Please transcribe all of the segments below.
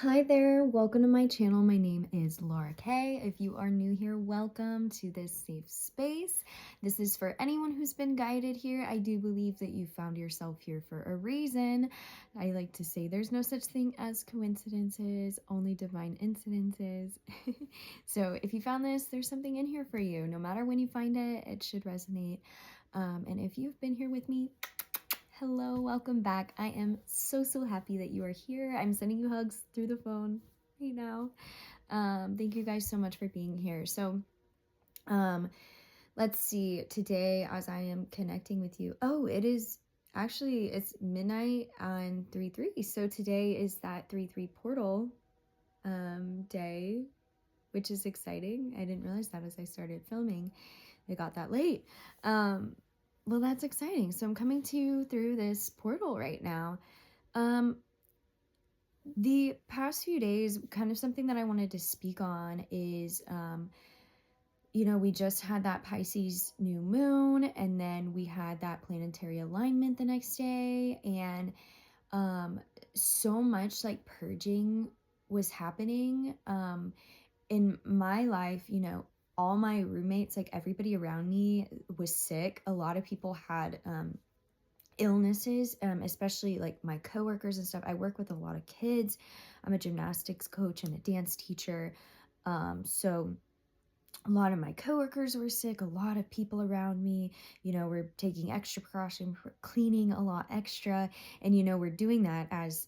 Hi there, welcome to my channel. My name is Laura Kay. If you are new here, welcome to this safe space. This is for anyone who's been guided here. I do believe that you found yourself here for a reason. I like to say there's no such thing as coincidences, only divine incidences. So if you found this, there's something in here for you. No matter when you find it, it should resonate. And if you've been here with me, hello, welcome back. I am so happy that you are here. I'm sending you hugs through the phone right now. Thank you guys so much for being here. So, um, let's see. Today, as I am connecting with you, it's midnight on 3/3. So today is that 3/3 portal day, which is exciting. I didn't realize that as I started filming. I got that late. Well, that's exciting. So I'm coming to you through this portal right now. Um, the past few days, kind of something that I wanted to speak on is, we just had that Pisces new moon, and then we had that planetary alignment the next day, and um, so much like purging was happening. In my life, all my roommates, like everybody around me was sick. A lot of people had illnesses, especially like my coworkers and stuff. I work with a lot of kids. I'm a gymnastics coach and a dance teacher. So a lot of my coworkers were sick. A lot of people around me, were taking extra precaution, cleaning a lot extra. And, we're doing that as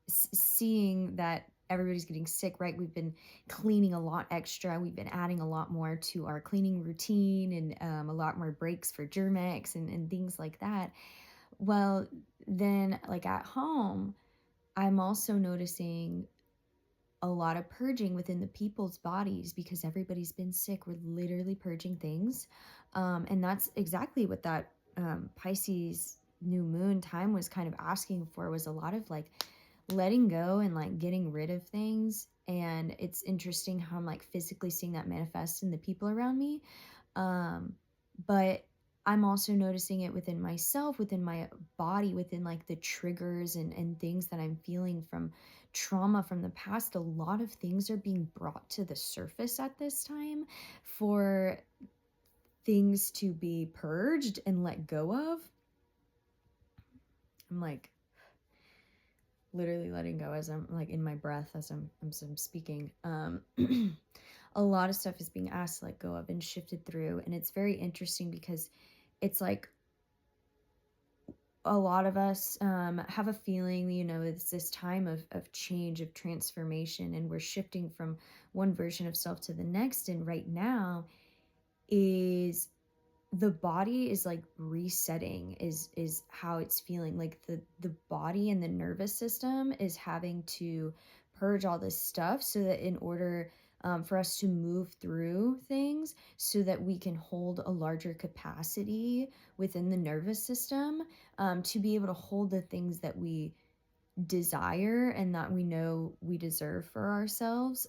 seeing that everybody's getting sick, right? We've been cleaning a lot extra. We've been adding a lot more to our cleaning routine and a lot more breaks for Germex and things like that. Well, then, like at home, I'm also noticing a lot of purging within the people's bodies because everybody's been sick. We're literally purging things. And that's exactly what that Pisces new moon time was kind of asking for, was a lot of like letting go and like getting rid of things. And it's interesting how I'm like physically seeing that manifest in the people around me. But I'm also noticing it within myself, within my body, within like the triggers and things that I'm feeling from trauma from the past. A lot of things are being brought to the surface at this time for things to be purged and let go of. I'm like literally letting go as I'm like in my breath as I'm speaking. A lot of stuff is being asked to let go of and shifted through, and it's very interesting because it's like a lot of us have a feeling, it's this time of change, of transformation, and we're shifting from one version of self to the next. And right now is the body is like resetting, is how it's feeling. Like the body and the nervous system is having to purge all this stuff so that in order for us to move through things, so that we can hold a larger capacity within the nervous system, to be able to hold the things that we desire and that we know we deserve for ourselves,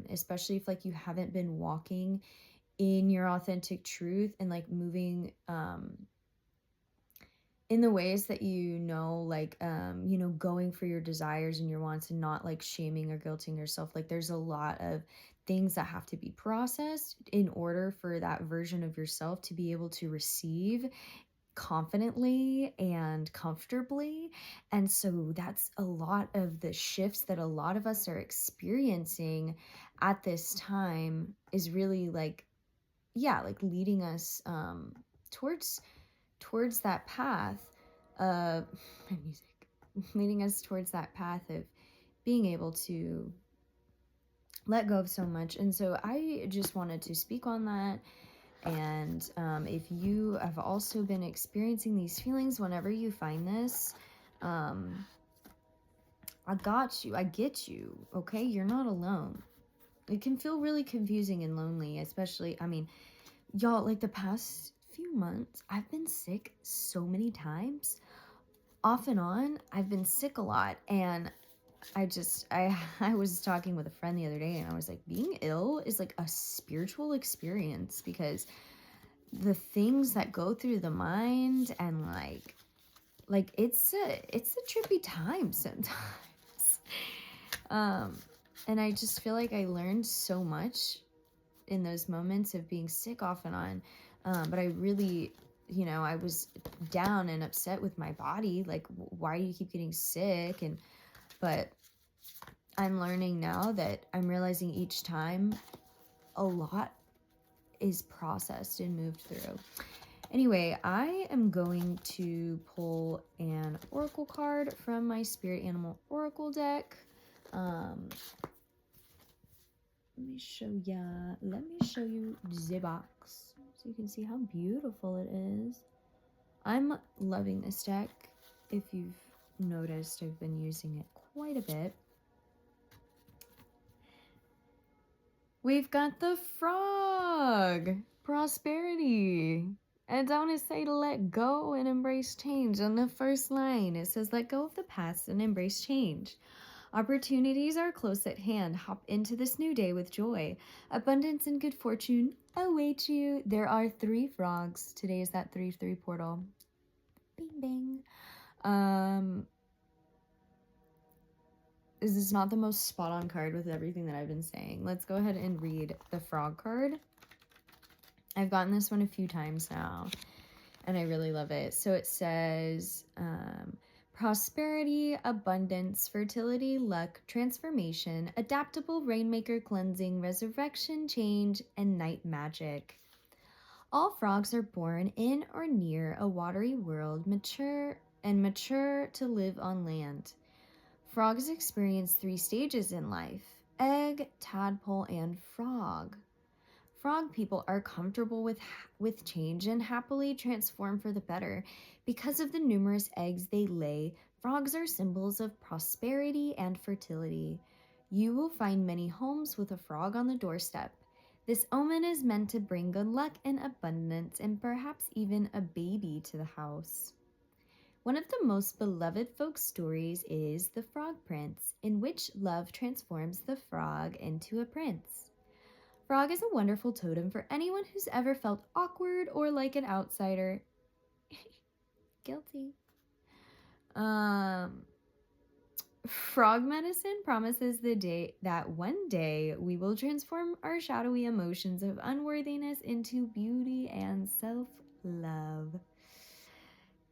especially if like you haven't been walking in your authentic truth and like moving in the ways that like going for your desires and your wants and not like shaming or guilting yourself. Like there's a lot of things that have to be processed in order for that version of yourself to be able to receive confidently and comfortably. And so that's a lot of the shifts that a lot of us are experiencing at this time, is really like leading us towards that path of my music, leading us towards that path of being able to let go of so much. And so I just wanted to speak on that. And if you have also been experiencing these feelings, whenever you find this, I got you. I get you. Okay, you're not alone. It can feel really confusing and lonely, especially, y'all, like the past few months, I've been sick so many times. Off and on, I've been sick a lot. And I was talking with a friend the other day, and I was like, being ill is like a spiritual experience, because the things that go through the mind and like it's a trippy time sometimes. And I just feel like I learned so much in those moments of being sick off and on. But I really, I was down and upset with my body. Like, why do you keep getting sick? But I'm learning now that I'm realizing each time a lot is processed and moved through. Anyway, I am going to pull an oracle card from my Spirit Animal Oracle deck. Let me show you the box so you can see how beautiful it is. I'm loving this deck. If you've noticed, I've been using it quite a bit. We've got the frog, prosperity. And I want to say to let go and embrace change. On the first line, it says, let go of the past and embrace change. Opportunities are close at hand. Hop into this new day with joy. Abundance and good fortune await you. There are 3 frogs. Today is that 3-3 portal. Bing, bing. This is not the most spot on card with everything that I've been saying. Let's go ahead and read the frog card. I've gotten this one a few times now, and I really love it. So it says, prosperity, abundance, fertility, luck, transformation, adaptable rainmaker, cleansing, resurrection, change, and night magic. All frogs are born in or near a watery world, mature to live on land. Frogs experience 3 stages in life: egg, tadpole, and frog. Frog people are comfortable with change and happily transform for the better. Because of the numerous eggs they lay, frogs are symbols of prosperity and fertility. You will find many homes with a frog on the doorstep. This omen is meant to bring good luck and abundance, and perhaps even a baby to the house. One of the most beloved folk stories is The Frog Prince, in which love transforms the frog into a prince. Frog is a wonderful totem for anyone who's ever felt awkward or like an outsider. Guilty. Frog medicine promises that one day we will transform our shadowy emotions of unworthiness into beauty and self-love.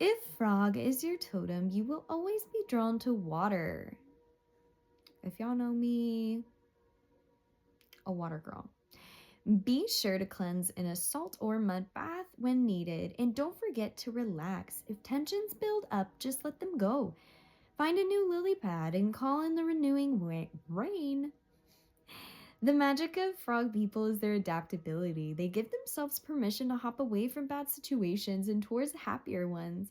If frog is your totem, you will always be drawn to water. If y'all know me, a water girl. Be sure to cleanse in a salt or mud bath when needed, and don't forget to relax. If tensions build up, just let them go. Find a new lily pad and call in the renewing rain. The magic of frog people is their adaptability. They give themselves permission to hop away from bad situations and towards happier ones.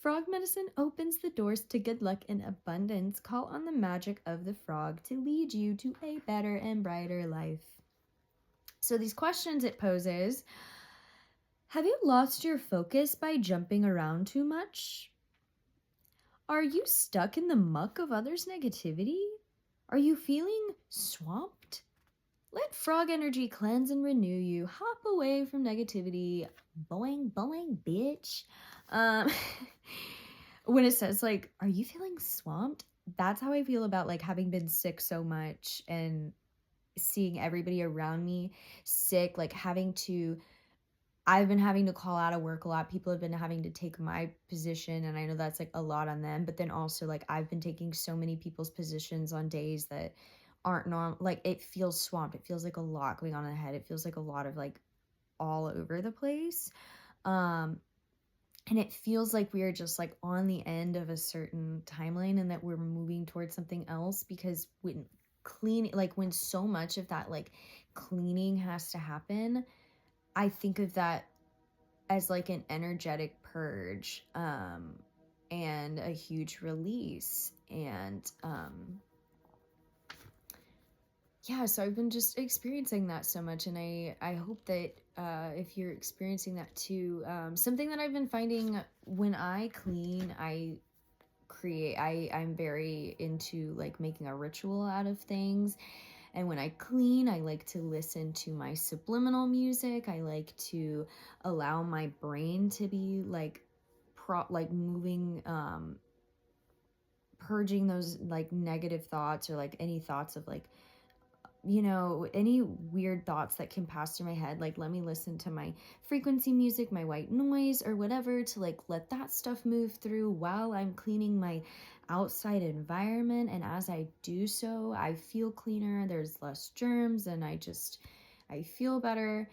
Frog medicine opens the doors to good luck and abundance. Call on the magic of the frog to lead you to a better and brighter life. So these questions it poses: have you lost your focus by jumping around too much? Are you stuck in the muck of others' negativity? Are you feeling swamped? Let frog energy cleanse and renew you. Hop away from negativity. Boing, boing, bitch. When it says, like, are you feeling swamped? That's how I feel about, like, having been sick so much and seeing everybody around me sick, like I've been having to call out of work a lot. People have been having to take my position, and I know that's like a lot on them, but then also like I've been taking so many people's positions on days that aren't normal. Like it feels swamped. It feels like a lot going on in the head. It feels like a lot of like all over the place. And it feels like we are just like on the end of a certain timeline and that we're moving towards something else, because when when so much of that like cleaning has to happen, I think of that as like an energetic purge, and a huge release. And yeah, so I've been just experiencing that so much, and I hope that if you're experiencing that too. Something that I've been finding when I clean, I'm very into like making a ritual out of things. And when I clean, I like to listen to my subliminal music. I like to allow my brain to be like moving purging those like negative thoughts, or like any thoughts of like, you know, any weird thoughts that can pass through my head. Like, let me listen to my frequency music, my white noise, or whatever, to like let that stuff move through while I'm cleaning my outside environment. And as I do so, I feel cleaner, there's less germs, and I feel better.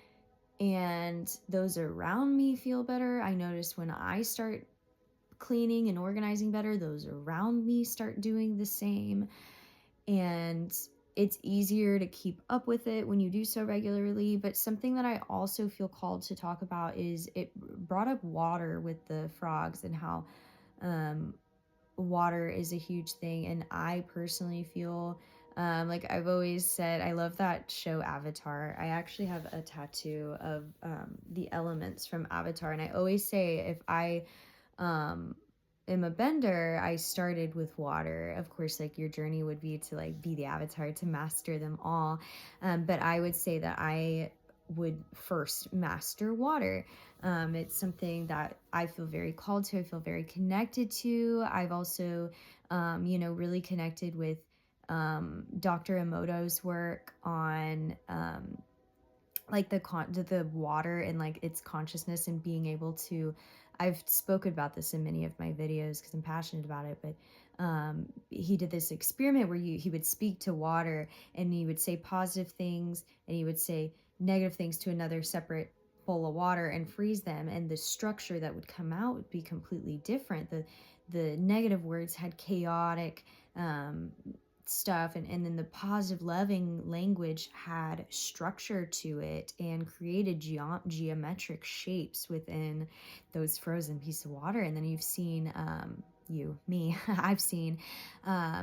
And those around me feel better. I notice when I start cleaning and organizing better, those around me start doing the same. And it's easier to keep up with it when you do so regularly. But something that I also feel called to talk about is, it brought up water with the frogs, and how um, water is a huge thing. And I personally feel like I've always said, I love that show Avatar. I actually have a tattoo of the elements from Avatar. And I always say, if I um am a bender, I started with water. Of course, like, your journey would be to like be the avatar to master them all. But I would say that I would first master water. It's something that I feel very called to, I feel very connected to. I've also really connected with Dr. Emoto's work on like the water and like its consciousness, and being able to, I've spoken about this in many of my videos because I'm passionate about it. But he did this experiment where he would speak to water, and he would say positive things, and he would say negative things to another separate bowl of water, and freeze them, and the structure that would come out would be completely different. The negative words had chaotic stuff, and then the positive loving language had structure to it, and created geometric shapes within those frozen pieces of water. And then you've seen me I've seen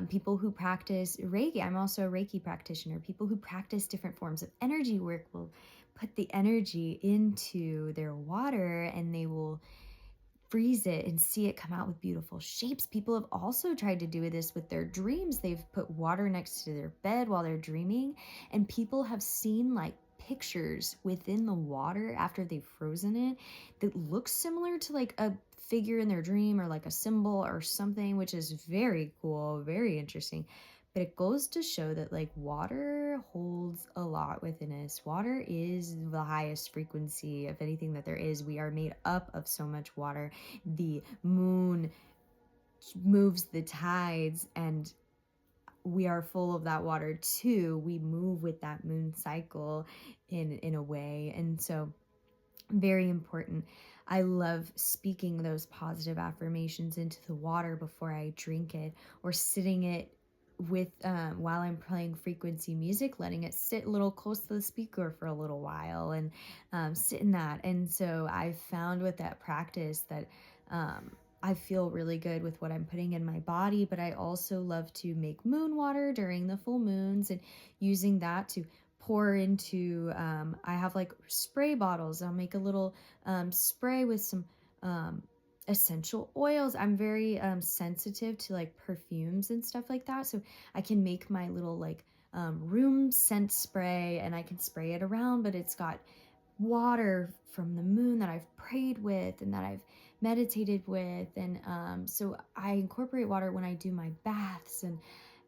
people who practice Reiki. I'm also a Reiki practitioner. People who practice different forms of energy work will put the energy into their water, and they will freeze it and see it come out with beautiful shapes. People have also tried to do this with their dreams. They've put water next to their bed while they're dreaming, and people have seen like pictures within the water after they've frozen it that looks similar to like a figure in their dream, or like a symbol or something, which is very cool, very interesting. But it goes to show that like water holds a lot within us. Water is the highest frequency of anything that there is. We are made up of so much water. The moon moves the tides, and we are full of that water too. We move with that moon cycle in a way. And so, very important. I love speaking those positive affirmations into the water before I drink it, or sitting it with while I'm playing frequency music, letting it sit a little close to the speaker for a little while, and sit in that. And so I found with that practice that I feel really good with what I'm putting in my body. But I also love to make moon water during the full moons, and using that to pour into I have like spray bottles. I'll make a little spray with some essential oils. I'm very sensitive to like perfumes and stuff like that, so I can make my little like room scent spray, and I can spray it around. But it's got water from the moon that I've prayed with and that I've meditated with. And so I incorporate water when I do my baths, and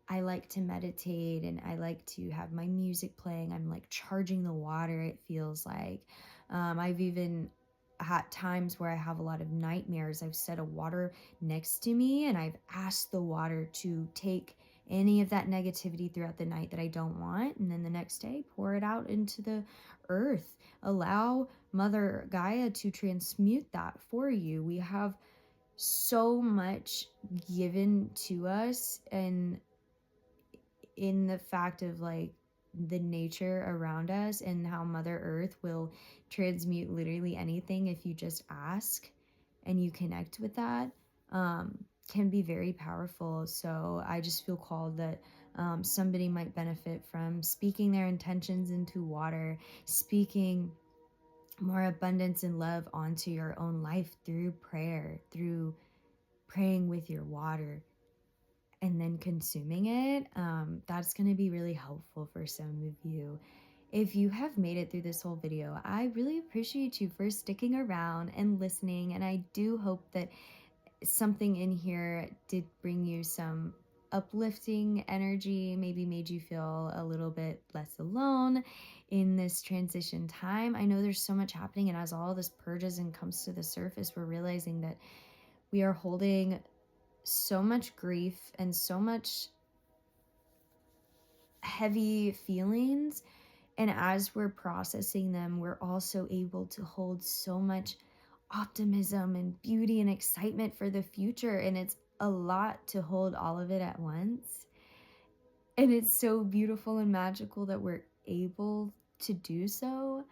I like to meditate, and I like to have my music playing. I'm like charging the water, it feels like. I've even had times where I have a lot of nightmares. I've set a water next to me, and I've asked the water to take any of that negativity throughout the night that I don't want. And then the next day, pour it out into the earth. Allow Mother Gaia to transmute that for you. We have so much given to us, and in the fact of like the nature around us, and how Mother Earth will transmute literally anything if you just ask and you connect with that, can be very powerful. So I just feel called that somebody might benefit from speaking their intentions into water, speaking more abundance and love onto your own life through prayer, through praying with your water, and then consuming it. That's going to be really helpful for some of you. If you have made it through this whole video, I really appreciate you for sticking around and listening. And I do hope that something in here did bring you some uplifting energy, maybe made you feel a little bit less alone in this transition time. I know there's so much happening, and as all this purges and comes to the surface, we're realizing that we are holding so much grief and so much heavy feelings. And as we're processing them, we're also able to hold so much optimism and beauty and excitement for the future. And it's a lot to hold all of it at once. And it's so beautiful and magical that we're able to do so.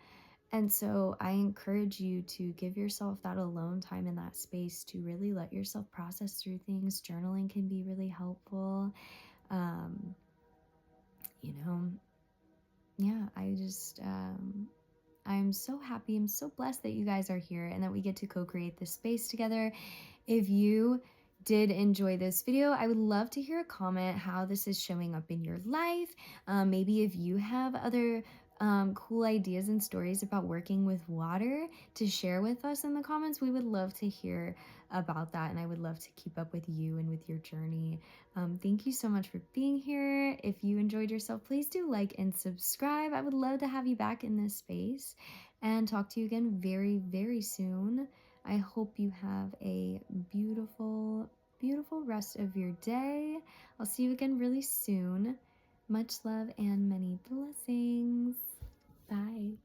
And so I encourage you to give yourself that alone time in that space to really let yourself process through things. Journaling can be really helpful. Um, you know, yeah, I'm so happy. I'm so blessed that you guys are here and that we get to co-create this space together. If you did enjoy this video, I would love to hear a comment how this is showing up in your life. Maybe if you have other cool ideas and stories about working with water to share with us in the comments, we would love to hear about that. And I would love to keep up with you and with your journey. Thank you so much for being here. If you enjoyed yourself, please do like and subscribe. I would love to have you back in this space and talk to you again very, very soon. I hope you have a beautiful, beautiful rest of your day. I'll see you again really soon. Much love and many blessings. Bye.